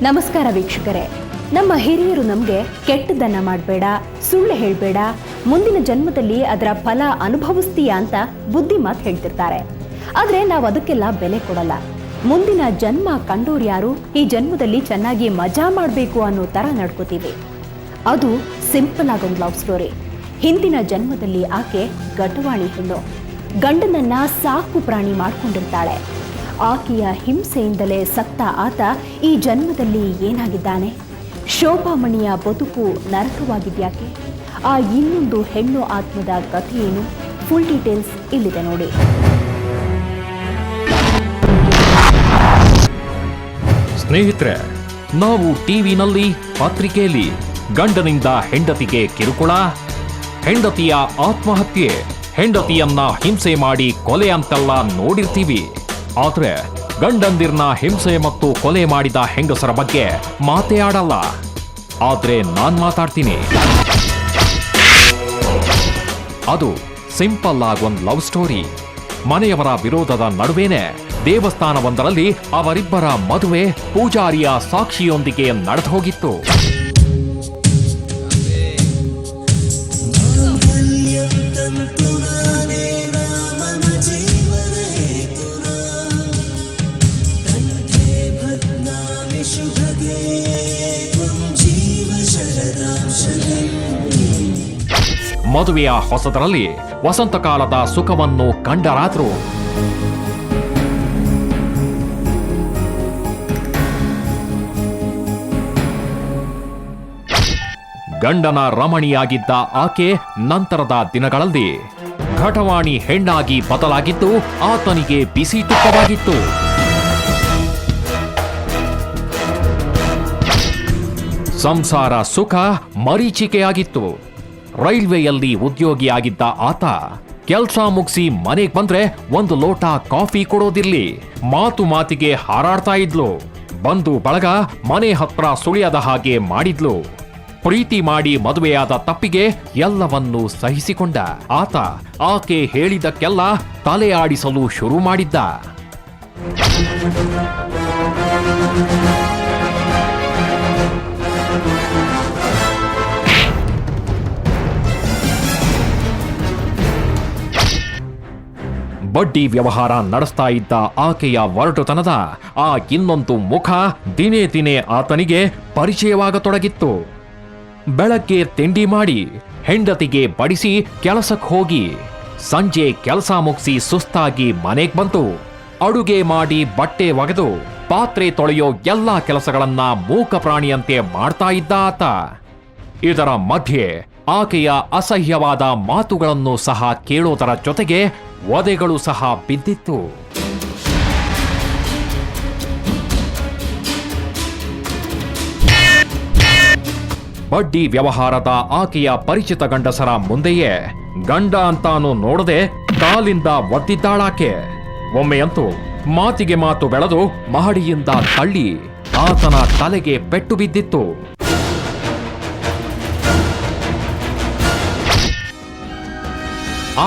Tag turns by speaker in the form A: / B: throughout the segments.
A: ನಮಸ್ಕಾರ ವೀಕ್ಷಕರೇ. ನಮ್ಮ ಹಿರಿಯರು ನಮಗೆ ಕೆಟ್ಟದನ್ನ ಮಾಡಬೇಡ, ಸುಳ್ಳು ಹೇಳಬೇಡ, ಮುಂದಿನ ಜನ್ಮದಲ್ಲಿ ಅದರ ಫಲ ಅನುಭವಿಸ್ತೀಯಾ ಅಂತ ಬುದ್ಧಿ ಮಾತು ಹೇಳ್ತಿರ್ತಾರೆ. ಆದರೆ ನಾವು ಅದಕ್ಕೆಲ್ಲ ಬೆಲೆ ಕೊಡಲ್ಲ. ಮುಂದಿನ ಜನ್ಮ ಕಂಡೋರು ಯಾರು, ಈ ಜನ್ಮದಲ್ಲಿ ಚೆನ್ನಾಗಿ ಮಜಾ ಮಾಡಬೇಕು ಅನ್ನೋ ಥರ ನಡ್ಕೋತೀವಿ. ಅದು ಸಿಂಪಲ್ ಆಗೊಂದು ಲವ್ ಸ್ಟೋರಿ. ಹಿಂದಿನ ಜನ್ಮದಲ್ಲಿ ಆಕೆ ಗಟವಾಣಿ ಹೆಣ್ಣು, ಗಂಡನನ್ನ ಸಾಕು ಪ್ರಾಣಿ ಮಾಡ್ಕೊಂಡಿರ್ತಾಳೆ. ಆಕೆಯ ಹಿಂಸೆಯಿಂದಲೇ ಸತ್ತ ಆತ ಈ ಜನ್ಮದಲ್ಲಿ ಏನಾಗಿದ್ದಾನೆ? ಶೋಭಾಮಣಿಯ ಬದುಕು ನರಕವಾಗಿದ್ಯಾಕೆ? ಆ ಇನ್ನೊಂದು ಹೆಣ್ಣು ಆತ್ಮದ ಕಥೆಯೇನು? ಫುಲ್ ಡೀಟೇಲ್ಸ್ ಇಲ್ಲಿದೆ ನೋಡಿ.
B: ಸ್ನೇಹಿತರೆ, ನಾವು ಟಿವಿನಲ್ಲಿ, ಪತ್ರಿಕೆಯಲ್ಲಿ ಗಂಡನಿಂದ ಹೆಂಡತಿಗೆ ಕಿರುಕುಳ, ಹೆಂಡತಿಯ ಆತ್ಮಹತ್ಯೆ, ಹೆಂಡತಿಯನ್ನ ಹಿಂಸೆ ಮಾಡಿ ಕೊಲೆ ಅಂತೆಲ್ಲ ನೋಡಿರ್ತೀವಿ. ಆದ್ರೆ ಗಂಡಂದಿರ್ನ ಹಿಂಸೆ ಮತ್ತು ಕೊಲೆ ಮಾಡಿದ ಹೆಂಗಸರ ಬಗ್ಗೆ ಮಾತೇ ಆಡಲ್ಲ. ಆದ್ರೆ ನಾನ್ ಮಾತಾಡ್ತೀನಿ. ಅದು ಸಿಂಪಲ್ ಆಗಿ ಒಂದು ಲವ್ ಸ್ಟೋರಿ. ಮನೆಯವರ ವಿರೋಧದ ನಡುವೆನೆ ದೇವಸ್ಥಾನವೊಂದರಲ್ಲಿ ಅವರಿಬ್ಬರ ಮದುವೆ ಪೂಜಾರಿಯ ಸಾಕ್ಷಿಯೊಂದಿಗೆ ನಡೆದು ಹೋಗಿತ್ತು. ಮದುವೆಯ ಹೊಸದರಲ್ಲಿ ವಸಂತಕಾಲದ ಸುಖವನ್ನು ಕಂಡರಾದ್ರು ಗಂಡನ ರಮಣಿಯಾಗಿದ್ದ ಆಕೆ ನಂತರದ ದಿನಗಳಲ್ಲಿ ಘಟವಾಣಿ ಹೆಣ್ಣಾಗಿ ಬದಲಾಗಿದ್ದು ಆತನಿಗೆ ಬಿಸಿ ತುಪ್ಪವಾಗಿತ್ತು. ಸಂಸಾರ ಸುಖ ಮರೀಚಿಕೆಯಾಗಿತ್ತು. ರೈಲ್ವೆಯಲ್ಲಿ ಉದ್ಯೋಗಿಯಾಗಿದ್ದ ಆತ ಕೆಲಸ ಮುಗಿಸಿ ಮನೆಗೆ ಬಂದ್ರೆ ಒಂದು ಲೋಟ ಕಾಫಿ ಕೊಡೋದಿರ್ಲಿ, ಮಾತು ಮಾತಿಗೆ ಹಾರಾಡ್ತಾ ಇದ್ಲು. ಬಂದು ಬಳಗ ಮನೆ ಹತ್ರ ಸುಳಿಯದ ಹಾಗೆ ಮಾಡಿದ್ಲು. ಪ್ರೀತಿ ಮಾಡಿ ಮದುವೆಯಾದ ತಪ್ಪಿಗೆ ಎಲ್ಲವನ್ನೂ ಸಹಿಸಿಕೊಂಡ ಆತ ಆಕೆ ಹೇಳಿದಕ್ಕೆಲ್ಲ ತಲೆ ಆಡಿಸಲು ಶುರು ಮಾಡಿದ್ದ. ಬಡ್ಡಿ ವ್ಯವಹಾರ ನಡೆಸ್ತಾ ಇದ್ದ ಆಕೆಯ ಒರಟುತನದ ಆ ಇನ್ನೊಂದು ಮುಖ ದಿನೇ ದಿನೇ ಆತನಿಗೆ ಪರಿಚಯವಾಗತೊಡಗಿತ್ತು. ಬೆಳಗ್ಗೆ ತಿಂಡಿ ಮಾಡಿ ಹೆಂಡತಿಗೆ ಬಡಿಸಿ ಕೆಲಸಕ್ಕೆ ಹೋಗಿ ಸಂಜೆ ಕೆಲಸ ಮುಗಿಸಿ ಸುಸ್ತಾಗಿ ಮನೆಗೆ ಬಂತು ಅಡುಗೆ ಮಾಡಿ ಬಟ್ಟೆ ಒಗೆದು ಪಾತ್ರೆ ತೊಳೆಯೋ ಎಲ್ಲಾ ಕೆಲಸಗಳನ್ನ ಮೂಕ ಪ್ರಾಣಿಯಂತೆ ಮಾಡ್ತಾ ಇದ್ದ ಆತ. ಇದರ ಮಧ್ಯೆ ಆಕೆಯ ಅಸಹ್ಯವಾದ ಮಾತುಗಳನ್ನು ಸಹ ಕೇಳೋದರ ಜೊತೆಗೆ ವಧೆಗಳು ಸಹ ಬಿದ್ದಿತ್ತು. ಬಡ್ಡಿ ವ್ಯವಹಾರದ ಆಕೆಯ ಪರಿಚಿತ ಗಂಡಸರ ಮುಂದೆಯೇ ಗಂಡ ಅಂತಾನು ನೋಡದೆ ಕಾಲಿಂದ ಒದ್ದಿದ್ದಾಳಾಕೆ. ಒಮ್ಮೆಯಂತೂ ಮಾತಿಗೆ ಮಾತು ಬೆಳೆದು ಮಹಡಿಯಿಂದ ತಳ್ಳಿ ಆತನ ತಲೆಗೆ ಪೆಟ್ಟು ಬಿದ್ದಿತ್ತು.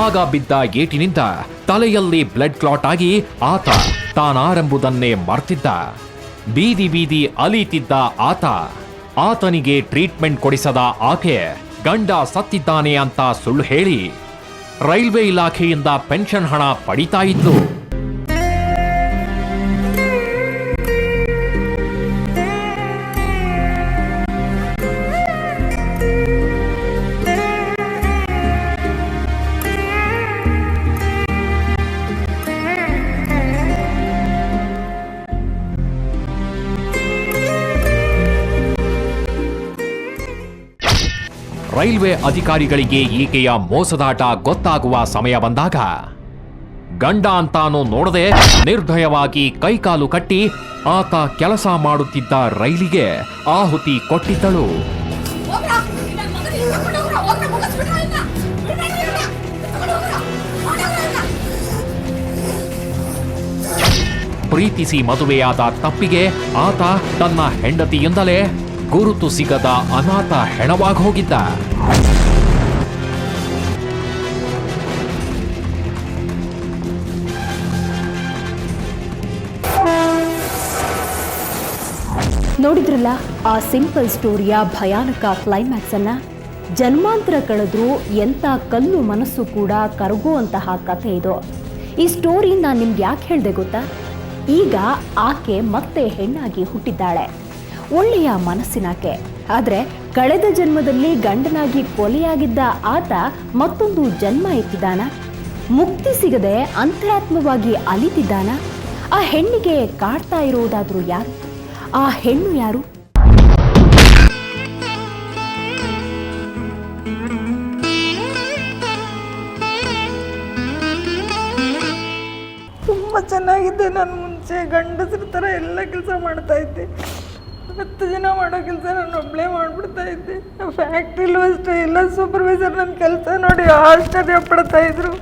B: ಆಗ ಬಿದ್ದ ಏಟಿನಿಂದ ತಲೆಯಲ್ಲಿ ಬ್ಲಡ್ ಕ್ಲಾಟ್ ಆಗಿ ಆತ ತಾನಾರೆಂಬುದನ್ನೇ ಮರ್ತಿದ್ದ. ಬೀದಿ ಬೀದಿ ಅಲೀತಿದ್ದ ಆತ. ಆತನಿಗೆ ಟ್ರೀಟ್ಮೆಂಟ್ ಕೊಡಿಸದ ಆಕೆ ಗಂಡ ಸತ್ತಿದ್ದಾನೆ ಅಂತ ಸುಳ್ಳು ಹೇಳಿ ರೈಲ್ವೆ ಇಲಾಖೆಯಿಂದ ಪೆನ್ಷನ್ ಹಣ ಪಡಿತಾ ಇದ್ಲು. ರೈಲ್ವೆ ಅಧಿಕಾರಿಗಳಿಗೆ ಈಕೆಯ ಮೋಸದಾಟ ಗೊತ್ತಾಗುವ ಸಮಯ ಬಂದಾಗ ಗಂಡ ಅಂತಾನು ನೋಡದೆ ನಿರ್ದಯವಾಗಿ ಕೈಕಾಲು ಕಟ್ಟಿ ಆತ ಕೆಲಸ ಮಾಡುತ್ತಿದ್ದ ರೈಲಿಗೆ ಆಹುತಿ ಕೊಟ್ಟಿದ್ದಳು. ಪ್ರೀತಿಸಿ ಮದುವೆಯಾದ ತಪ್ಪಿಗೆ ಆತ ತನ್ನ ಹೆಂಡತಿಯಿಂದಲೇ ಗುರುತು ಸಿಗದ ಅನಾಥ ಹೆಣವಾಗಿ ಹೋಗಿದ್ದ.
A: ನೋಡಿದ್ರಲ್ಲ ಆ ಸಿಂಪಲ್ ಸ್ಟೋರಿಯ ಭಯಾನಕ ಕ್ಲೈಮ್ಯಾಕ್ಸ್ ಅನ್ನ. ಜನ್ಮಾಂತರ ಕಳೆದ್ರೂ ಎಂಥ ಕಲ್ಲು ಮನಸ್ಸು ಕೂಡ ಕರಗುವಂತಹ ಕಥೆ ಇದು. ಈ ಸ್ಟೋರಿ ನಾನು ನಿಮ್ಗೆ ಯಾಕೆ ಹೇಳಿದೆ ಗೊತ್ತಾ? ಈಗ ಆಕೆ ಮತ್ತೆ ಹೆಣ್ಣಾಗಿ ಹುಟ್ಟಿದ್ದಾಳೆ, ಒಳ್ಳೆಯ ಮನಸ್ಸಿನಾಕೆ. ಆದರೆ ಕಳೆದ ಜನ್ಮದಲ್ಲಿ ಗಂಡನಾಗಿ ಕೊಲೆಯಾಗಿದ್ದ ಆತ ಮತ್ತೊಂದು ಜನ್ಮ ಎತ್ತಿದ್ದಾನ? ಮುಕ್ತಿ ಸಿಗದೆ ಅಂತರಾತ್ಮವಾಗಿ ಅಲಿತಿದ್ದಾನ? ಆ ಹೆಣ್ಣಿಗೆ ಕಾಡ್ತಾ ಇರೋದಾದ್ರೂ ಯಾರು? ಆ ಹೆಣ್ಣು ಯಾರು?
C: ತುಂಬ ಚೆನ್ನಾಗಿದ್ದೆ. ನಾನು ಮುಂಚೆ ಗಂಡಸ್ರ ಥರ ಎಲ್ಲ ಕೆಲಸ ಮಾಡ್ತಾ ಇದ್ದೆ. 10 ಜನ ಮಾಡೋ ಕೆಲಸ ನಾನು ಒಬ್ಬಳೇ ಮಾಡಿಬಿಡ್ತಾ ಇದ್ದೆ. ಫ್ಯಾಕ್ಟ್ರಿಲೂ ಅಷ್ಟೇ, ಎಲ್ಲ ಸೂಪರ್ವೈಸರ್ ನನ್ನ ಕೆಲಸ ನೋಡಿ ಆಶ್ಚರ್ಯ ಪಡ್ತಾ ಇದ್ರು.